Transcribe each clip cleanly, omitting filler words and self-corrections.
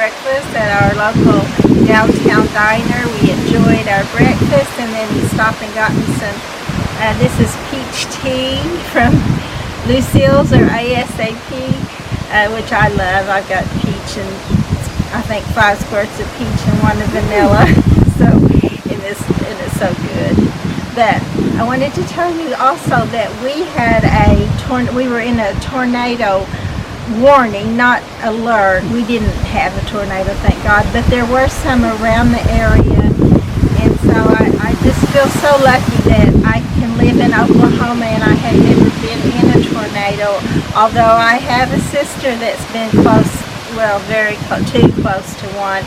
breakfast at our local downtown diner. We enjoyed our breakfast, and then we stopped and got me some, this is peach tea from Lucille's or ASAP, which I love. I've got peach and I think 5 squirts of peach and 1 of vanilla. So, and it's so good. But I wanted to tell you also that we were in a tornado warning, not alert. We didn't have a tornado, thank God, but there were some around the area, and so I just feel so lucky that I can live in Oklahoma and I have never been in a tornado, although I have a sister that's been close, well, very close, too close to one,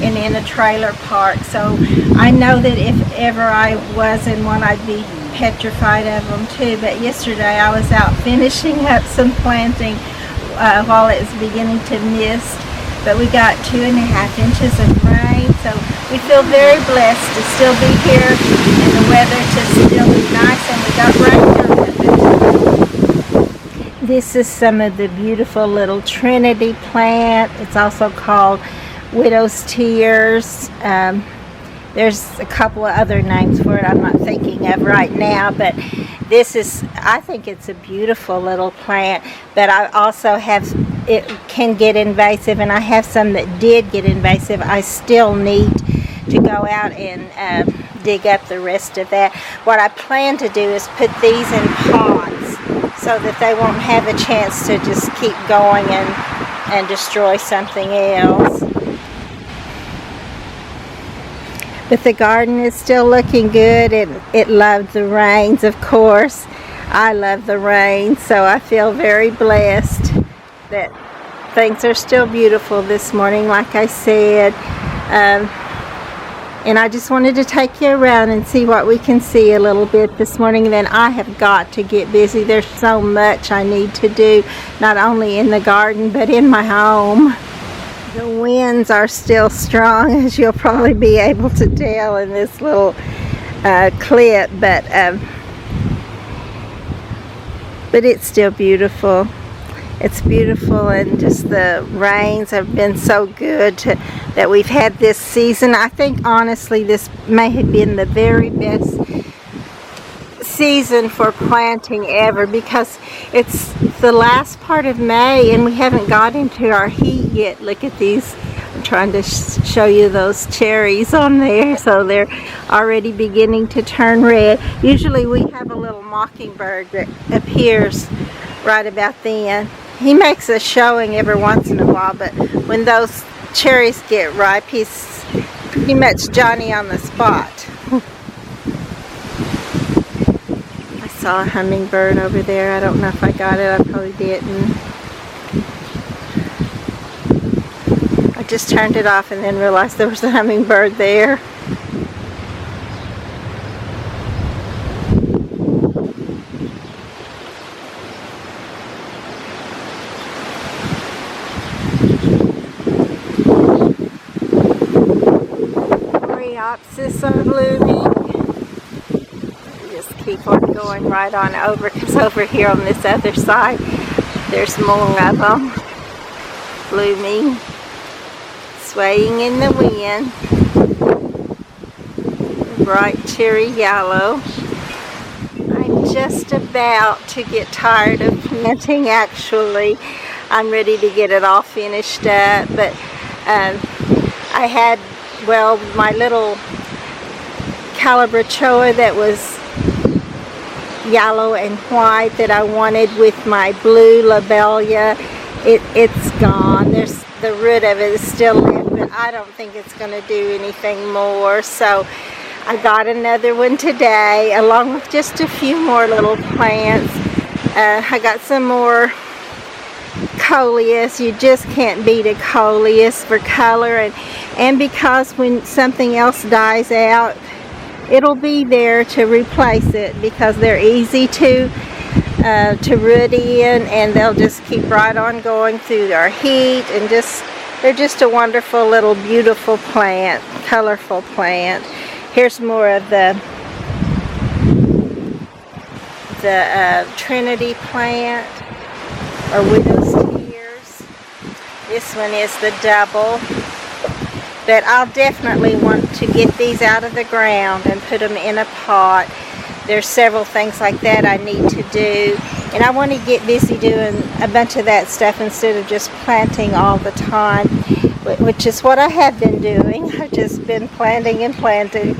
and in a trailer park. So I know that if ever I was in one, I'd be petrified of them too. But yesterday I was out finishing up some planting while it was beginning to mist, but we got 2.5 inches of rain, so we feel very blessed to still be here and the weather to still be nice, and we got rain. This is some of the beautiful little Trinity plant. It's also called Widow's Tears. There's a couple of other names for it I'm not thinking of right now, but I think it's a beautiful little plant, but I also it can get invasive, and I have some that did get invasive. I still need to go out and dig up the rest of that. What I plan to do is put these in pots so that they won't have a chance to just keep going and destroy something else. But the garden is still looking good. It loved the rains, of course. I love the rain, so I feel very blessed that things are still beautiful this morning, like I said. And I just wanted to take you around and see what we can see a little bit this morning. And then I have got to get busy. There's so much I need to do, not only in the garden, but in my home. The winds are still strong, as you'll probably be able to tell in this little clip, but it's still beautiful. It's beautiful, and just the rains have been so good that we've had this season. I think honestly this may have been the very best season for planting ever, because it's the last part of May and we haven't got into our heat yet. Look at these. I'm trying to show you those cherries on there, so they're already beginning to turn red. Usually we have a little mockingbird that appears right about then. He makes a showing every once in a while, but when those cherries get ripe, he's pretty much Johnny on the spot. I saw a hummingbird over there. I don't know if I got it. I probably didn't. I just turned it off and then realized there was a hummingbird there. Coreopsis are blooming. Just keep on going right on over, because over here on this other side there's more of them blooming, swaying in the wind. Bright cherry yellow. I'm just about to get tired of planting, actually. I'm ready to get it all finished up, but I had, well, my little Calabrachoa that was yellow and white that I wanted with my blue lobelia. It's gone. There's the root of it is still left, but I don't think it's going to do anything more. So I got another one today, along with just a few more little plants. I got some more coleus. You just can't beat a coleus for color, and because when something else dies out, it'll be there to replace it, because they're easy to root in, and they'll just keep right on going through our heat, and they're just a wonderful little beautiful plant, colorful plant. Here's more of the Trinity plant, or Widow's Tears. This one is the double. but I'll definitely want to get these out of the ground and put them in a pot. There's several things like that I need to do, and I want to get busy doing a bunch of that stuff instead of just planting all the time, which is what I have been doing. I've just been planting and planting,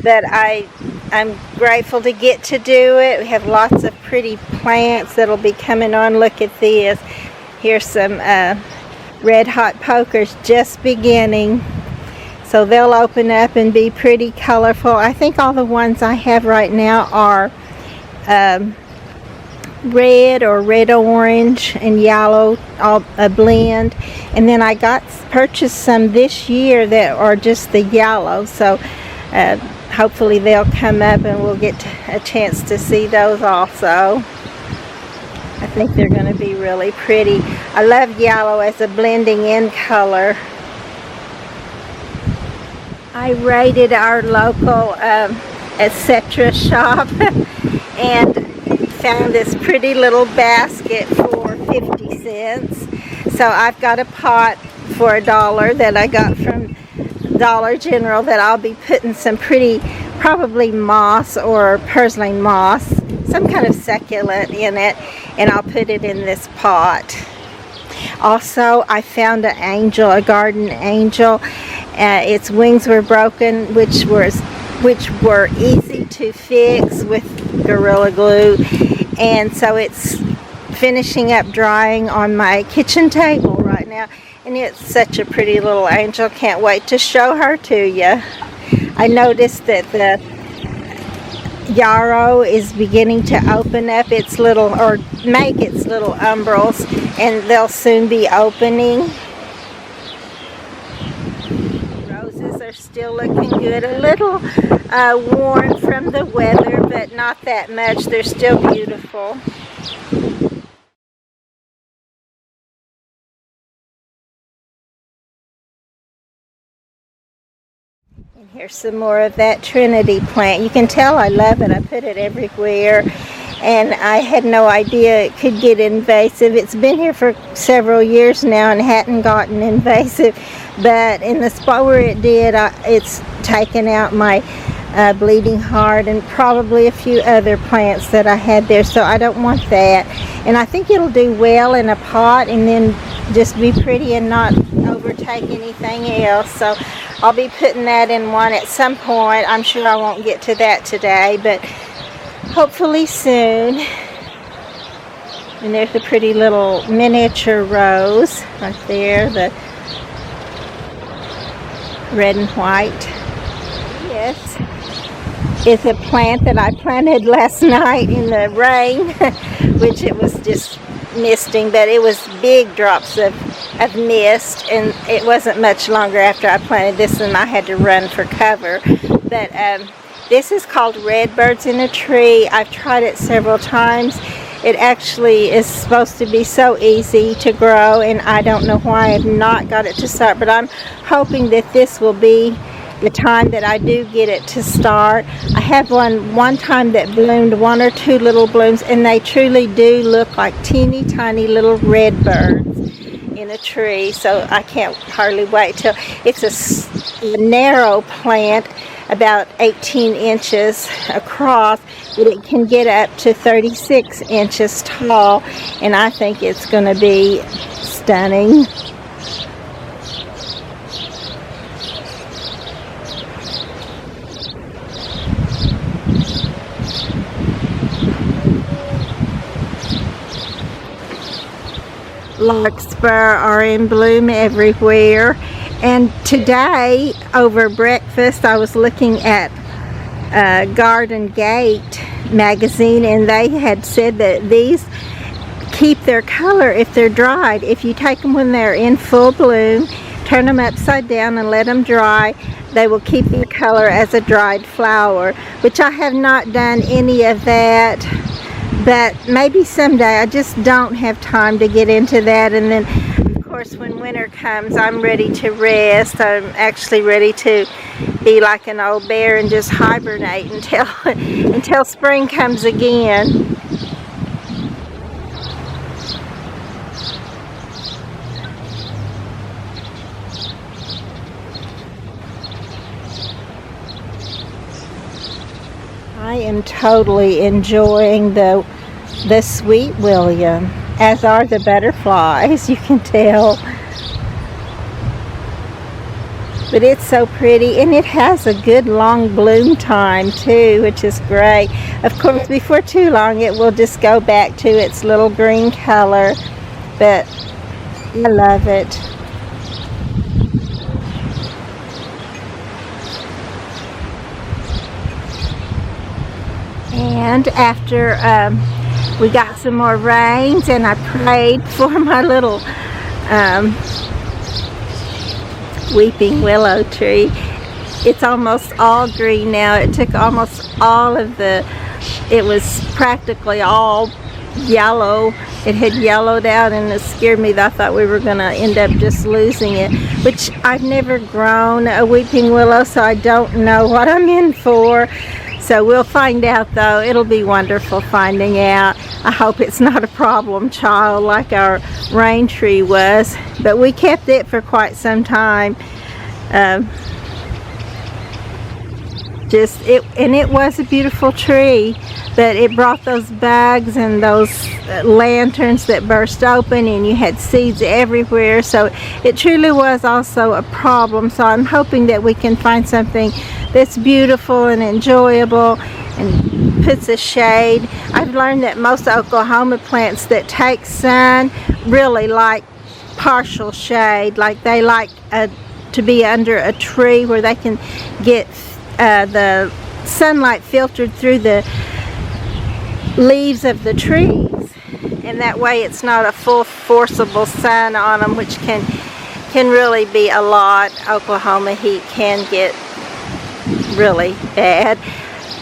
but I'm grateful to get to do it. We have lots of pretty plants that'll be coming on. Look at this. Here's some red hot pokers just beginning. So they'll open up and be pretty colorful. I think all the ones I have right now are red or red orange and yellow, all a blend. And then I purchased some this year that are just the yellow. So hopefully they'll come up and we'll get a chance to see those also. I think they're going to be really pretty. I love yellow as a blending in color. I raided our local etc. shop and found this pretty little basket for 50 cents. So I've got a pot for $1 that I got from Dollar General that I'll be putting some pretty, probably moss or purslane moss, some kind of succulent in it, and I'll put it in this pot. Also, I found an angel, a garden angel. Its wings were broken, which were easy to fix with Gorilla Glue, and so it's finishing up drying on my kitchen table right now, and it's such a pretty little angel. Can't wait to show her to you. I noticed that the yarrow is beginning to open up its little, or make its little umbels, and they'll soon be opening. Roses are still looking good. A little worn from the weather, but not that much. They're still beautiful. And here's some more of that Trinity plant. You can tell I love it. I put it everywhere, and I had no idea it could get invasive. It's been here for several years now and hadn't gotten invasive, but in the spot where it did, it's taken out my bleeding heart and probably a few other plants that I had there, so I don't want that. And I think it'll do well in a pot and then just be pretty and not overtake anything else. So I'll be putting that in one at some point. I'm sure I won't get to that today, but hopefully soon. And there's a pretty little miniature rose right there, the red and white. Yes, it's a plant that I planted last night in the rain, which it was just misting, but it was big drops of mist, and it wasn't much longer after I planted this and I had to run for cover. But this is called Redbirds in a Tree. I've tried it several times. It actually is supposed to be so easy to grow, and I don't know why I have not got it to start, but I'm hoping that this will be the time that I do get it to start. I have one time that bloomed one or two little blooms, and they truly do look like teeny tiny little red birds in a tree. So I can't hardly wait till it's a narrow plant, about 18 inches across, but it can get up to 36 inches tall, and I think it's going to be stunning. Larkspur are in bloom everywhere, and today over breakfast I was looking at Garden Gate magazine, and they had said that these keep their color if they're dried. If you take them when they're in full bloom, turn them upside down and let them dry, they will keep their color as a dried flower, which I have not done any of that. But maybe someday. I just don't have time to get into that. And then, of course, when winter comes, I'm ready to rest. I'm actually ready to be like an old bear and just hibernate until spring comes again. I am totally enjoying the Sweet William, as are the butterflies, you can tell. But it's so pretty, and it has a good long bloom time too, which is great. Of course, before too long it will just go back to its little green color, but I love it. And after we got some more rains, and I prayed for my little weeping willow tree. It's almost all green now. It took almost all of it was practically all yellow. It had yellowed out, and it scared me that I thought we were going to end up just losing it, which I've never grown a weeping willow, so I don't know what I'm in for. So we'll find out, though. It'll be wonderful finding out. I hope it's not a problem child like our rain tree was, but we kept it for quite some time. It was a beautiful tree, but it brought those bugs and those lanterns that burst open, and you had seeds everywhere, so it truly was also a problem. So I'm hoping that we can find something that's beautiful and enjoyable and puts a shade. I've learned that most Oklahoma plants that take sun really like partial shade, like they like to be under a tree where they can get the sunlight filtered through the leaves of the trees, and that way it's not a full forcible sun on them, which can really be a lot. Oklahoma heat can get really bad.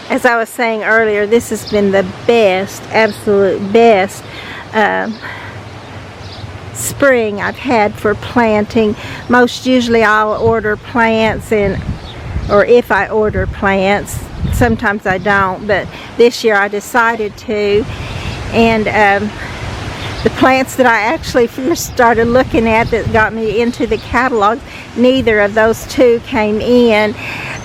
As I was saying earlier, this has been the best, absolute best spring I've had for planting. Most usually I'll order plants, or if I order plants, sometimes I don't, but this year I decided to. And the plants that I actually first started looking at that got me into the catalog, neither of those two came in,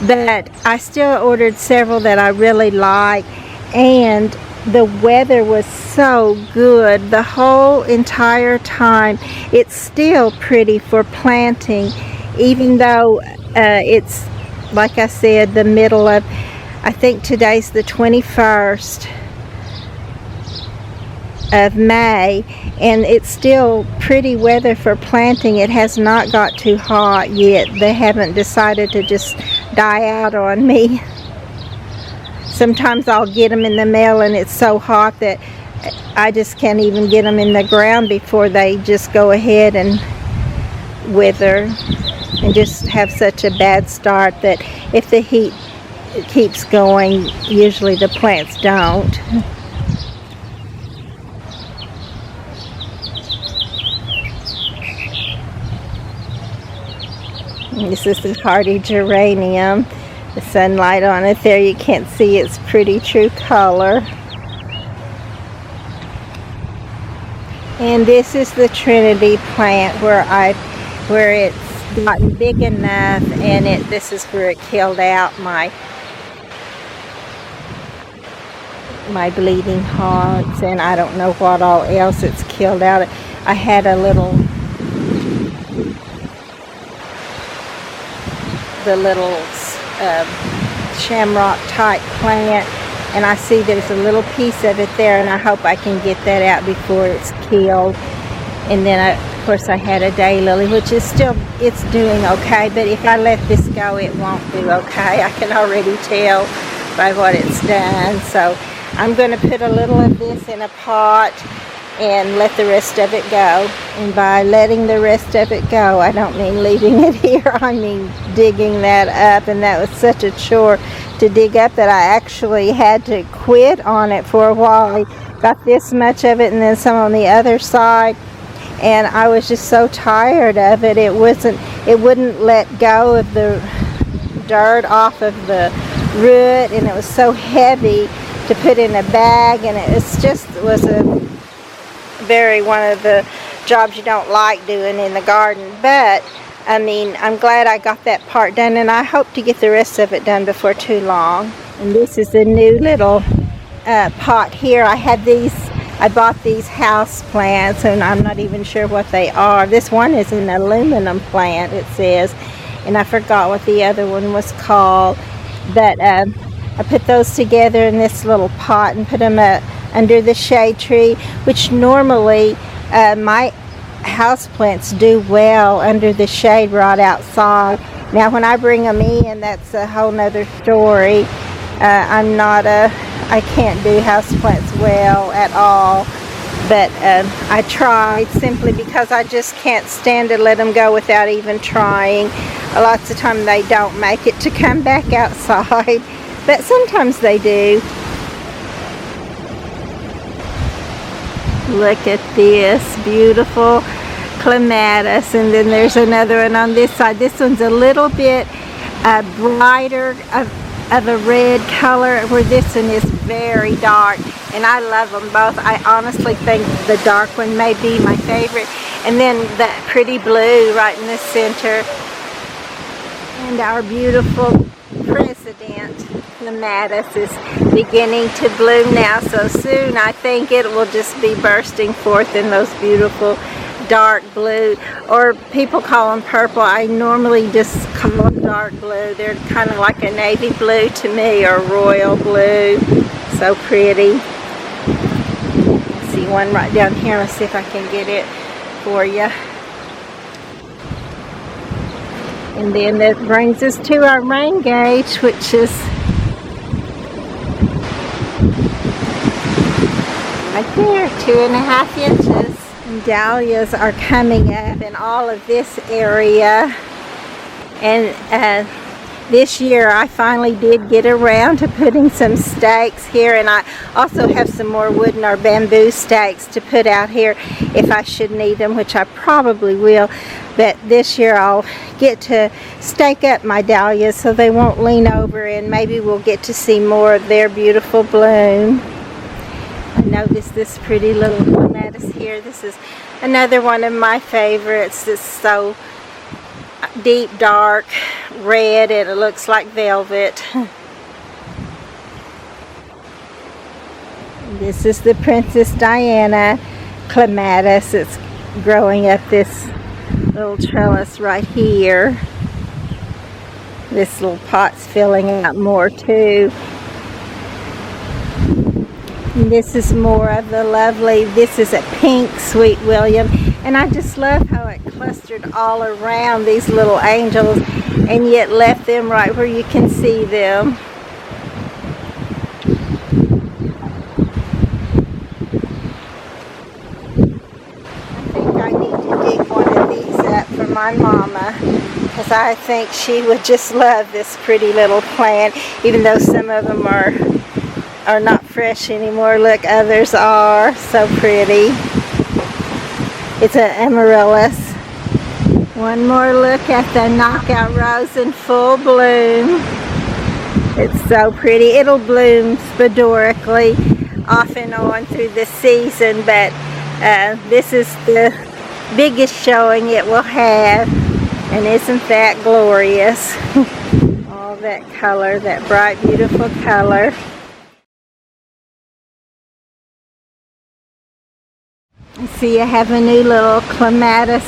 but I still ordered several that I really like, and the weather was so good the whole entire time. It's still pretty for planting, even though it's, like I said, the middle of, I think today's the 21st of May, and it's still pretty weather for planting. It has not got too hot yet. They haven't decided to just die out on me. Sometimes I'll get them in the mail and it's so hot that I just can't even get them in the ground before they just go ahead and wither and just have such a bad start that if the heat keeps going, usually the plants don't. This is the hardy geranium. The sunlight on it there, you can't see its pretty true color. And this is the Trinity plant where it's gotten big enough, and this is where it killed out my bleeding hearts, and I don't know what all else it's killed out. I had a little shamrock type plant, and I see there's a little piece of it there, and I hope I can get that out before it's killed. And then of course I had a daylily, which is still, it's doing okay, but if I let this go it won't do okay. I can already tell by what it's done. So I'm going to put a little of this in a pot and let the rest of it go. And by letting the rest of it go, I don't mean leaving it here. I mean digging that up, and that was such a chore to dig up that I actually had to quit on it for a while. I got this much of it and then some on the other side, and I was just so tired of it. It wouldn't let go of the dirt off of the root, and it was so heavy to put in a bag, and it was one of the jobs you don't like doing in the garden. But I mean, I'm glad I got that part done, and I hope to get the rest of it done before too long. And this is the new little pot here. I bought these house plants, and I'm not even sure what they are. This one is an aluminum plant, it says, and I forgot what the other one was called. But I put those together in this little pot and put them under the shade tree, which normally my houseplants do well under the shade right outside. Now when I bring them in, that's a whole nother story. I can't do houseplants well at all, but I tried simply because I just can't stand to let them go without even trying. Lots of times they don't make it to come back outside, but sometimes they do. Look at this beautiful clematis, and then there's another one on this side. This one's a little bit brighter of a red color, where this one is very dark, and I love them both. I honestly think the dark one may be my favorite, and then that pretty blue right in the center. And our beautiful president clematis is beginning to bloom now, so soon I think it will just be bursting forth in those beautiful dark blue, or people call them purple. I normally just call them dark blue. They're kind of like a navy blue to me, or royal blue. So pretty. See one right down here. Let's see if I can get it for you. And then that brings us to our rain gauge, which is right there, 2.5 inches. And dahlias are coming up in all of this area, and this year I finally did get around to putting some stakes here, and I also have some more wooden or bamboo stakes to put out here if I should need them, which I probably will. But this year I'll get to stake up my dahlias so they won't lean over, and maybe we'll get to see more of their beautiful bloom. I noticed this pretty little clematis here. This is another one of my favorites. It's so deep dark red, and it looks like velvet. This is the Princess Diana clematis. It's growing up this little trellis right here. This little pot's filling out more too. And this is more of the lovely, this is a pink Sweet William, and I just love how it clustered all around these little angels and yet left them right where you can see them. I think I need to dig one of these up for my mama, because I think she would just love this pretty little plant, even though some of them are not fresh anymore. Look, others are so pretty. It's an amaryllis. One more look at the knockout rose in full bloom. It's so pretty. It'll bloom sporadically off and on through the season, but this is the biggest showing it will have, and isn't that glorious? All that color, that bright beautiful color. See, I have a new little clematis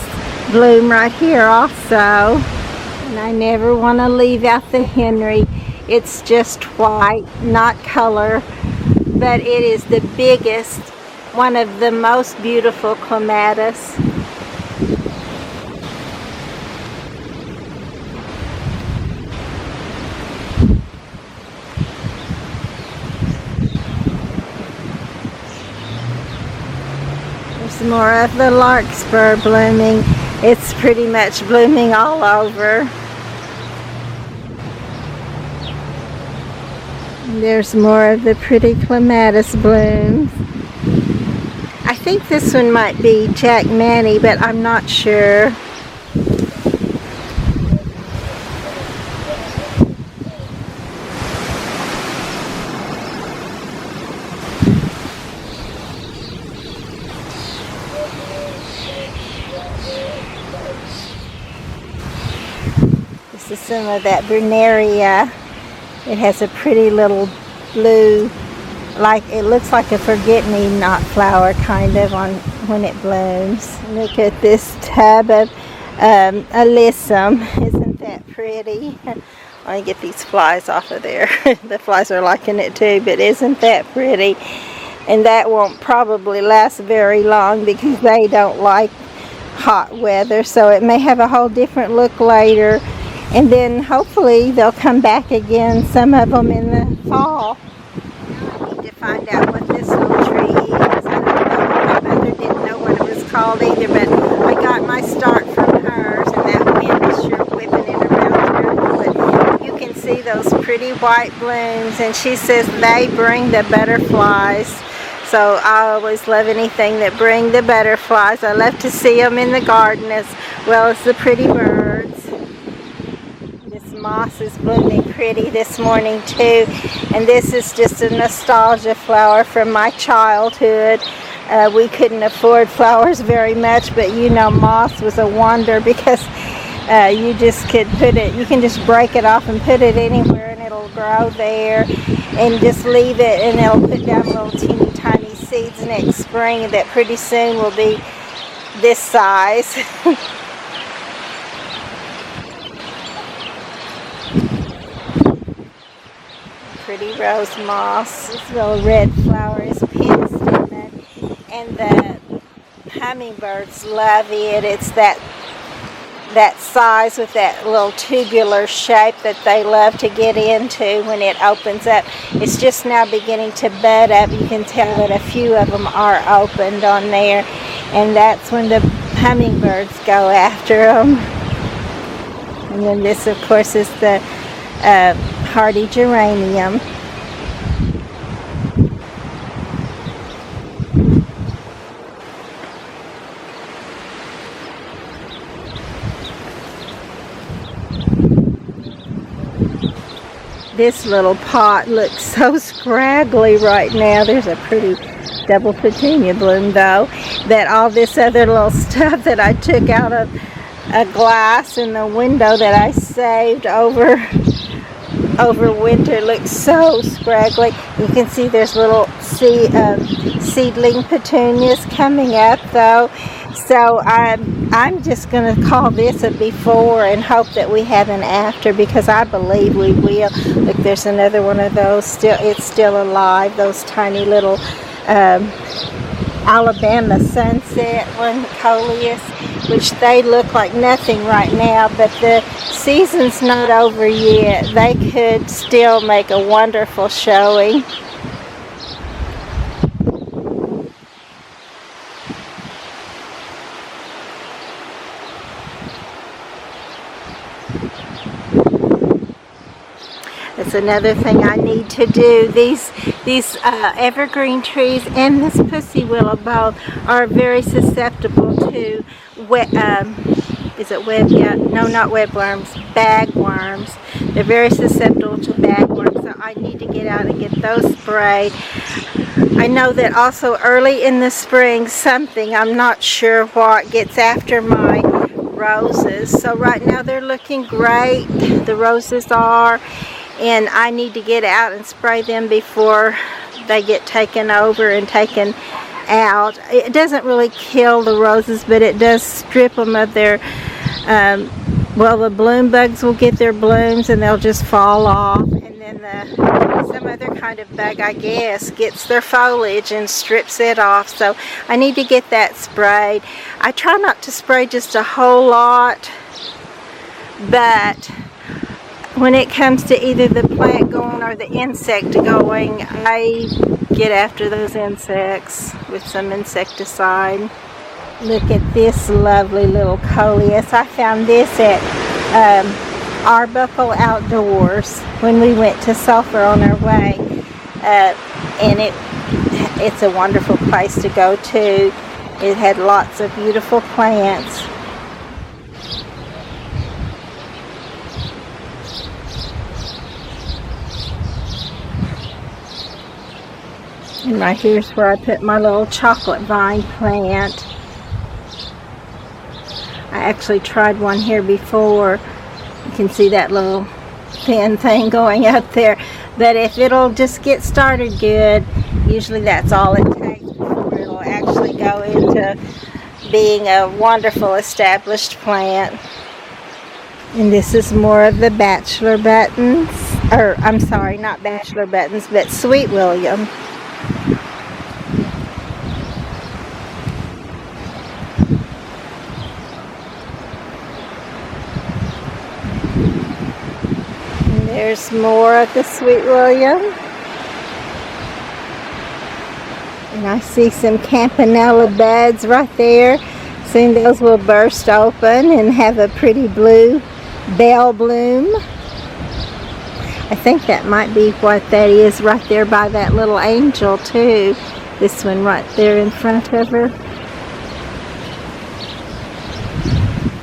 bloom right here also, and I never want to leave out the Henry. It's just white, not color, but it is the biggest, one of the most beautiful clematis. More of the larkspur blooming. It's pretty much blooming all over. There's more of the pretty clematis blooms. I think this one might be Jack Manny, but I'm not sure. some of that Bruneria. It has a pretty little blue, like it looks like a forget-me-not flower kind of on when it blooms. Look at this tub of alyssum. Isn't that pretty? Let me get these flies off of there. The flies are liking it too, but isn't that pretty? And that won't probably last very long because they don't like hot weather, so it may have a whole different look later, and then hopefully they'll come back again, some of them in the fall. I need to find out what this little tree is. I don't know. My mother didn't know what it was called either, but I got my start from hers, and that wind is sure whipping it around here. But you can see those pretty white blooms, and she says they bring the butterflies. So I always love anything that bring the butterflies. I love to see them in the garden as well as the pretty birds. This moss is blooming pretty this morning too. And this is just a nostalgia flower from my childhood. We couldn't afford flowers very much, but you know, moss was a wonder because you just could put it, you can just break it off and put it anywhere and it'll grow there, and just leave it and it'll put down little teeny tiny seeds next spring that pretty soon will be this size. Pretty rose moss. This little red flower is penstemon, and the hummingbirds love it. It's that size with that little tubular shape that they love to get into when it opens up. It's just now beginning to bud up. You can tell that a few of them are opened on there, and that's when the hummingbirds go after them. And then this, of course, is the hardy geranium. This little pot looks so scraggly right now. There's a pretty double petunia bloom though. That all this other little stuff that I took out of a glass in the window that I saved over winter looks so scraggly. You can see there's little seedling petunias coming up though. So I'm just going to call this a before and hope that we have an after, because I believe we will. Look, there's another one of those. It's still alive. Those tiny little Alabama sunset one, coleus, which they look like nothing right now, but the season's not over yet. They could still make a wonderful showing. That's another thing I need to do. These evergreen trees and this pussy willow both are very susceptible to bagworms. They're very susceptible to bagworms, so I need to get out and get those sprayed. I know that also early in the spring something, I'm not sure what, gets after my roses. So right now they're looking great. The roses are. And I need to get out and spray them before they get taken over and taken out. It doesn't really kill the roses, but it does strip them of their, well, the bloom bugs will get their blooms and they'll just fall off. And then some other kind of bug, I guess, gets their foliage and strips it off. So I need to get that sprayed. I try not to spray just a whole lot, but when it comes to either the plant going or the insect going, I get after those insects with some insecticide. Look at this lovely little coleus. I found this at Arbuckle Outdoors when we went to Sulphur on our way. And it's a wonderful place to go to. It had lots of beautiful plants. And right here's where I put my little chocolate vine plant. I actually tried one here before, You can see that little thin thing going up there. But if it'll just get started good, usually that's all it takes before it'll actually go into being a wonderful established plant. And this is more of the bachelor buttons, or I'm sorry, not bachelor buttons, but Sweet William. And there's more of the Sweet William. And I see some campanella buds right there. Soon those will burst open and have a pretty blue bell bloom. I think that might be what that is right there by that little angel too. This one right there in front of her.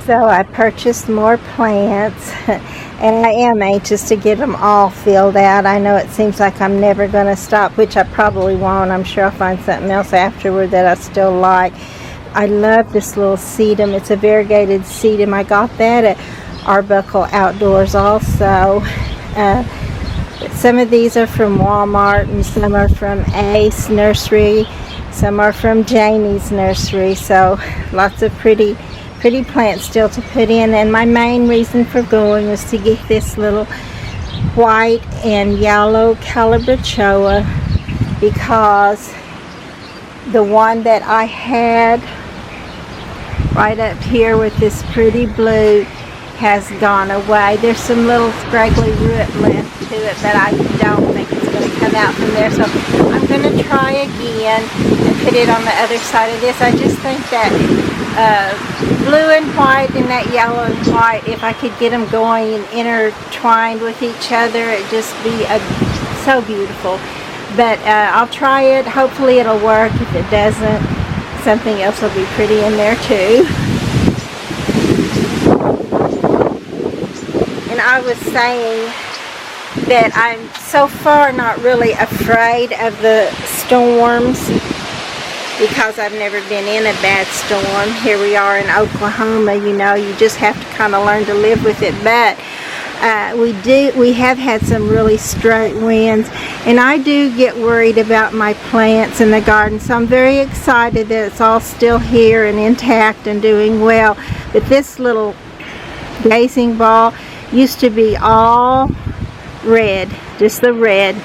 So I purchased more plants and I am anxious to get them all filled out. I know it seems like I'm never going to stop, which I probably won't. I'm sure I'll find something else afterward that I still like. I love this little sedum. It's a variegated sedum. I got that at Arbuckle Outdoors also. Some of these are from Walmart and some are from Ace Nursery. Some are from Jamie's Nursery. So lots of pretty plants still to put in. And my main reason for going was to get this little white and yellow Calabrachoa, because the one that I had right up here with this pretty blue has gone away. There's some little scraggly root left to it, but I don't think it's going to come out from there. So I'm going to try again and put it on the other side of this. I just think that blue and white and that yellow and white, if I could get them going and intertwined with each other, it'd just be so beautiful. But I'll try it. Hopefully it'll work. If it doesn't, something else will be pretty in there too. And I was saying that I'm so far not really afraid of the storms, because I've never been in a bad storm. Here we are in Oklahoma, you know, you just have to kind of learn to live with it. But we have had some really straight winds, and I do get worried about my plants in the garden. So I'm very excited that it's all still here and intact and doing well. But this little gazing ball used to be all red, just the red.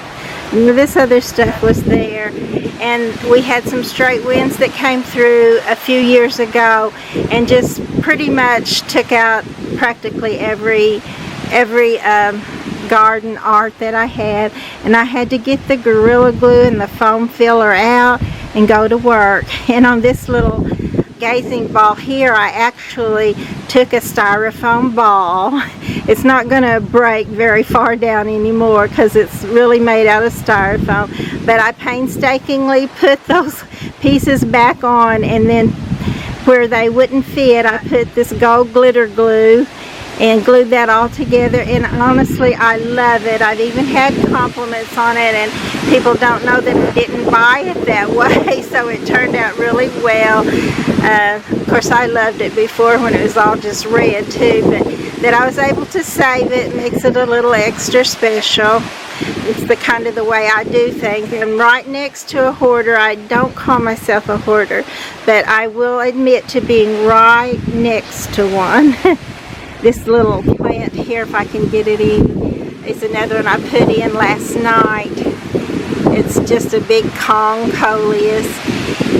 This other stuff was there, and we had some straight winds that came through a few years ago and just pretty much took out practically every garden art that I had, and I had to get the Gorilla Glue and the foam filler out and go to work. And on this little gazing ball here, I actually took a styrofoam ball. It's not going to break very far down anymore because it's really made out of styrofoam, but I painstakingly put those pieces back on, and then where they wouldn't fit, I put this gold glitter glue and glued that all together. And honestly, I love it. I've even had compliments on it, and people don't know that I didn't buy it that way, so it turned out really well. Of course, I loved it before when it was all just red too, but that I was able to save it makes it a little extra special. It's the kind of the way I do things. I'm right next to a hoarder. I don't call myself a hoarder, but I will admit to being right next to one. This little plant here, if I can get it in, is another one I put in last night. It's just a big Kong coleus,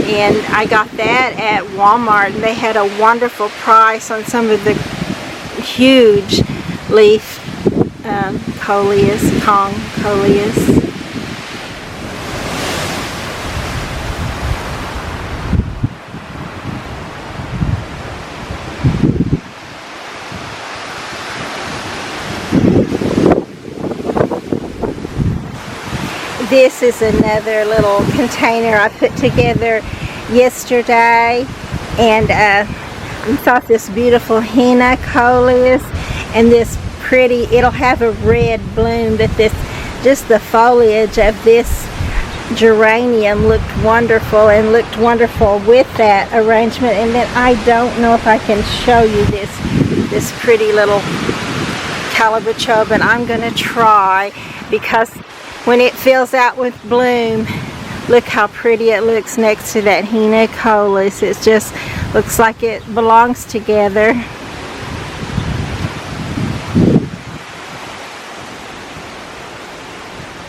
and I got that at Walmart, and they had a wonderful price on some of the huge leaf coleus, Kong coleus. This is another little container I put together yesterday, and I thought this beautiful henna coleus and this pretty, it'll have a red bloom, but this, just the foliage of this geranium looked wonderful, and looked wonderful with that arrangement. And then I don't know if I can show you this pretty little calabachoa, but I'm going to try, because when it fills out with bloom, look how pretty it looks next to that Hinocolis. It just looks like it belongs together.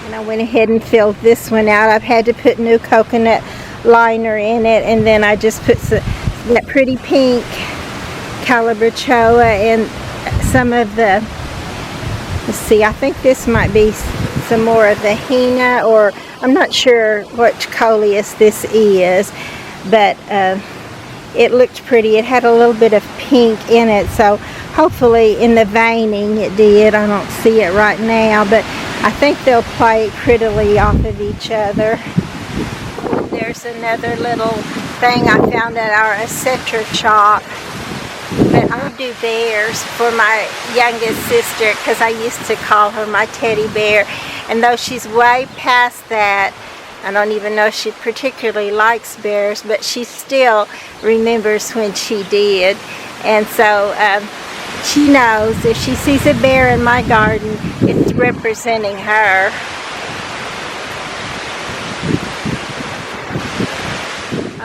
And I went ahead and filled this one out. I've had to put new coconut liner in it, and then I just put that pretty pink calabachoa and some of the, let's see, I think this might be some more of the henna, or I'm not sure which coleus this is, but it looked pretty. It had a little bit of pink in it, so hopefully in the veining it did. I don't see it right now, but I think they'll play prettily off of each other. There's another little thing I found at our Etc. shop. But I do bears for my youngest sister, because I used to call her my teddy bear. And though she's way past that, I don't even know if she particularly likes bears, but she still remembers when she did. And so she knows if she sees a bear in my garden, it's representing her.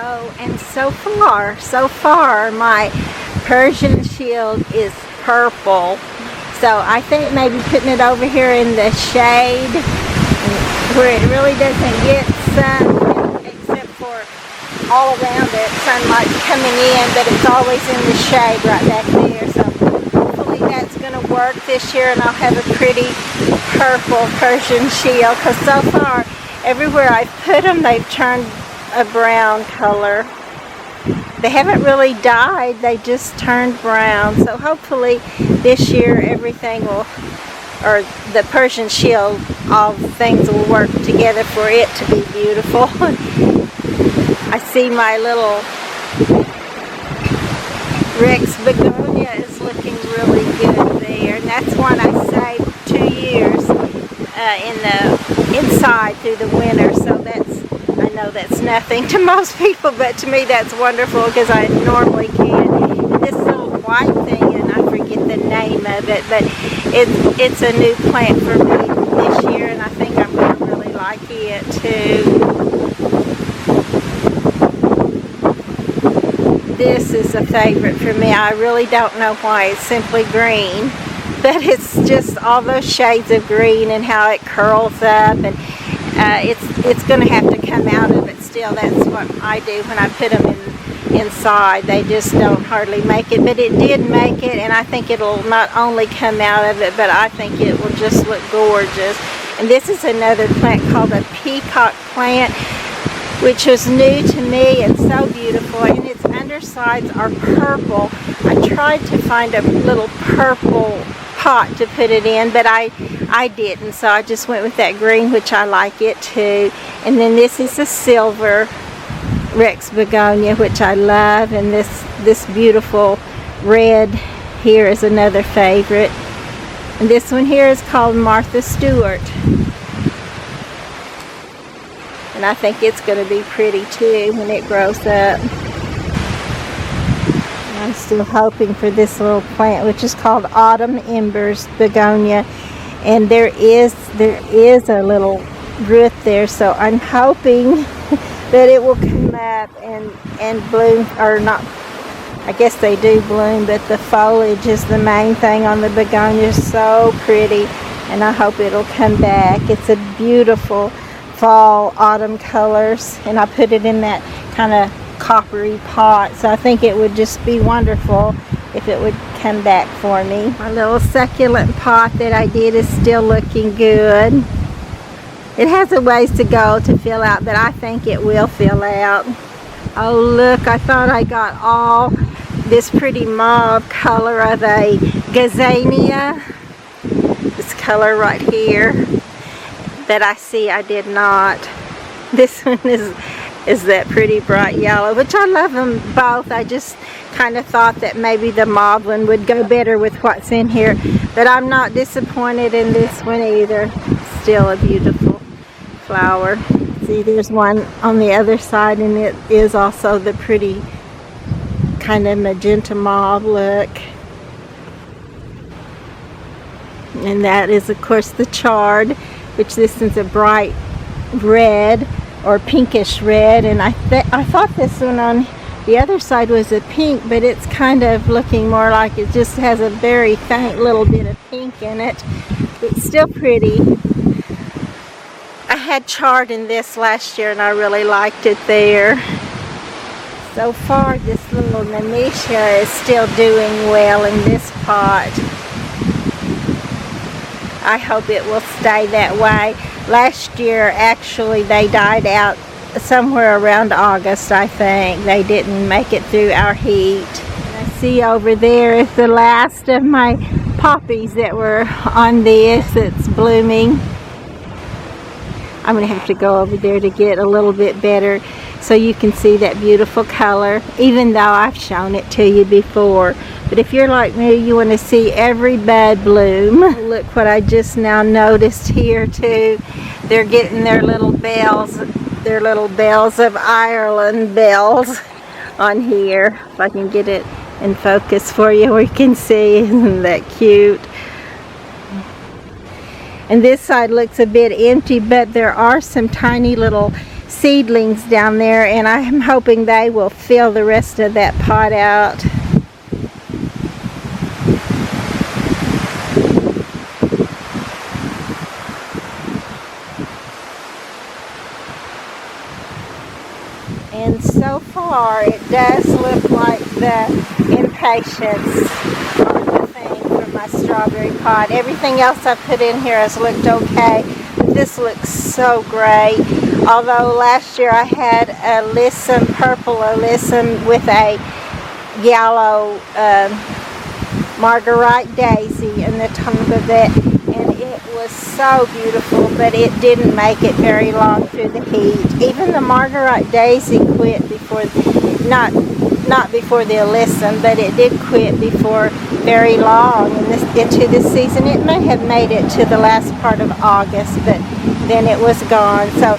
Oh, and so far, my Persian shield is purple. So I think maybe putting it over here in the shade, where it really doesn't get sun, except for all around it, sunlight coming in, but it's always in the shade right back there. So hopefully that's going to work this year, and I'll have a pretty purple Persian shield, because so far everywhere I've put them, they've turned a brown color. They haven't really died, they just turned brown. So hopefully this year everything will, or the Persian shield, all things will work together for it to be beautiful. I see my little Rex begonia is looking really good there, and that's one I saved 2 years in the inside through the winter. So I know that's nothing to most people, but to me that's wonderful, because I normally can't. This little white thing, and I forget the name of it, but it's a new plant for me this year, and I think I'm going to really like it too. This is a favorite for me. I really don't know why. It's simply green, but it's just all those shades of green and how it curls up, and it's going to have to come out of it still. That's what I do when I put them inside. They just don't hardly make it, but it did make it, and I think it'll not only come out of it, but I think it will just look gorgeous. And this is another plant called a peacock plant, which is new to me and so beautiful, and its undersides are purple. I tried to find a little purple pot to put it in, but I didn't, so I just went with that green, which I like it too. And then this is a silver Rex begonia, which I love, and this beautiful red here is another favorite. And this one here is called Martha Stewart, and I think it's going to be pretty too when it grows up. I'm still hoping for this little plant, which is called Autumn Embers begonia, and there is a little root there, so I'm hoping that it will come up and bloom, or not. I guess they do bloom, but the foliage is the main thing on the begonia. Is so pretty, and I hope it'll come back. It's a beautiful fall autumn colors, and I put it in that kind of coppery pot, so I think it would just be wonderful if it would come back for me. My little succulent pot that I did is still looking good. It has a ways to go to fill out, but I think it will fill out. Oh look, I thought I got all this pretty mauve color of a gazania, this color right here, but I see I did not. This one is that pretty bright yellow, which I love them both. I just kind of thought that maybe the mauve one would go better with what's in here, but I'm not disappointed in this one either. Still a beautiful flower. See, there's one on the other side, and it is also the pretty kind of magenta mauve look. And that is, of course, the chard, which this is a bright red or pinkish red. And I thought this one on the other side was a pink, but it's kind of looking more like it just has a very faint little bit of pink in it. It's still pretty. I had chard in this last year and I really liked it there. So far this little Nemesia is still doing well in this pot. I hope it will stay that way. Last year actually they died out somewhere around August, I think. They didn't make it through our heat. And I see over there is the last of my poppies that were on this. It's blooming. I'm going to have to go over there to get a little bit better so you can see that beautiful color, even though I've shown it to you before. But if you're like me, you want to see every bud bloom. Look what I just now noticed here too. They're getting their little bells of Ireland bells on here. If I can get it in focus for you, we can see. Isn't that cute? And this side looks a bit empty, but there are some tiny little seedlings down there, and I'm hoping they will fill the rest of that pot out. And so far it does look like the impatiens are the thing for my strawberry pot. Everything else I put in here has looked okay, but this looks so great. Although last year I had alyssum, purple alyssum with a yellow marguerite daisy in the top of it, and it was so beautiful, but it didn't make it very long through the heat. Even the marguerite daisy quit before, not before the alyssum, but it did quit before very long into this season. It may have made it to the last part of August, but then it was gone. So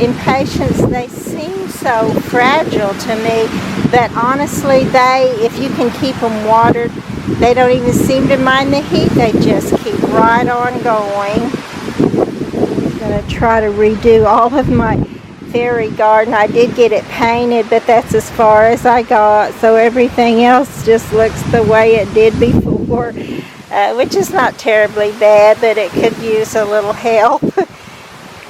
impatiens, they seem so fragile to me, but honestly, if you can keep them watered, they don't even seem to mind the heat. They just keep right on going. I'm going to try to redo all of my fairy garden. I did get it painted, but that's as far as I got, so everything else just looks the way it did before, which is not terribly bad, but it could use a little help.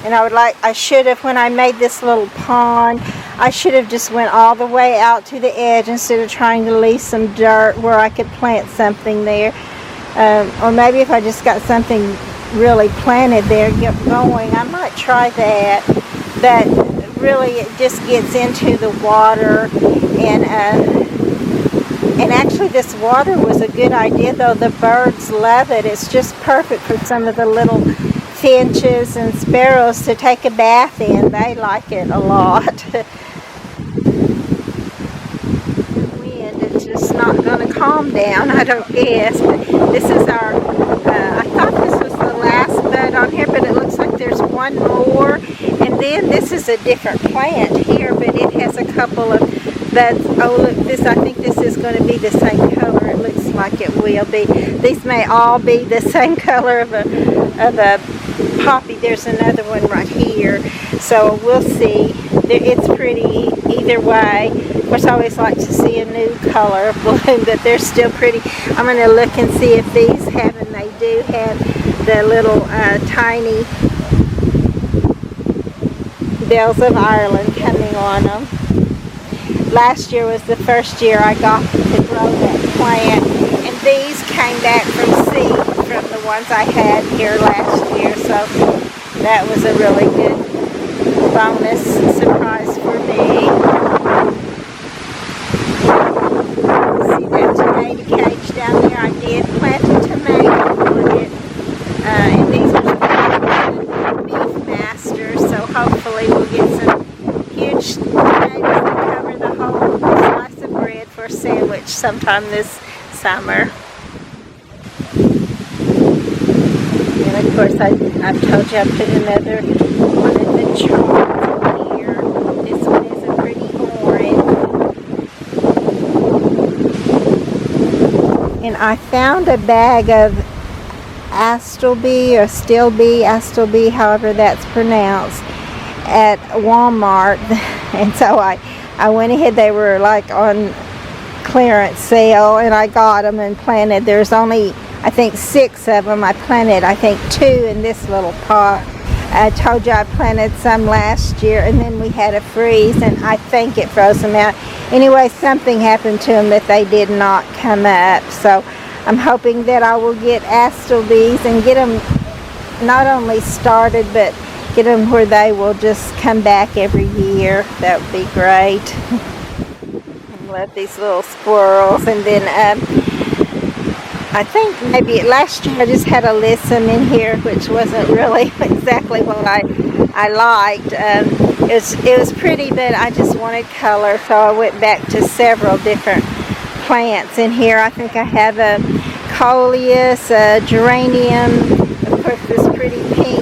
And I should have, when I made this little pond, I should have just went all the way out to the edge instead of trying to leave some dirt where I could plant something there. Or maybe if I just got something really planted there going, I might try that. But really it just gets into the water, and actually this water was a good idea, though the birds love it. It's just perfect for some of the little finches and sparrows to take a bath in. They like it a lot. The wind is just not going to calm down, I don't guess. But this is our, I thought this was the last bud on here, but it looks like there's one more. And then this is a different plant here, but it has a couple of buds. Oh look, I think this is going to be the same color. It looks like it will be. These may all be the same color of a poppy. There's another one right here, so we'll see. It's pretty either way. Of course, I always like to see a new color of bloom, but they're still pretty. I'm going to look and see if these have, and they do have the little tiny bells of Ireland coming on them. Last year was the first year I got to grow that plant, and these came back from seed from the ones I had here last year, so that was a really good bonus surprise for me. See that tomato cage down there? I did plant a tomato on it, and these are beef masters, so hopefully we'll get some huge tomatoes that cover the whole slice of bread for a sandwich sometime this summer. And of course, I've told you I put another one in the charts here. This one is a pretty orange. And I found a bag of Astleby or Astleby, however that's pronounced, at Walmart. And so I went ahead. They were like on clearance sale, and I got them and planted. There's only, I think, 6 of them. I planted, I think, 2 in this little pot. I told you I planted some last year, and then we had a freeze, and I think it froze them out. Anyway, something happened to them that they did not come up. So I'm hoping that I will get Astlebys and get them not only started, but get them where they will just come back every year. That would be great. I love these little squirrels. And then I think maybe last year I just had alyssum in here, which wasn't really exactly what I liked. It was pretty, but I just wanted color, so I went back to several different plants in here. I think I have a coleus, a geranium, of course this pretty pink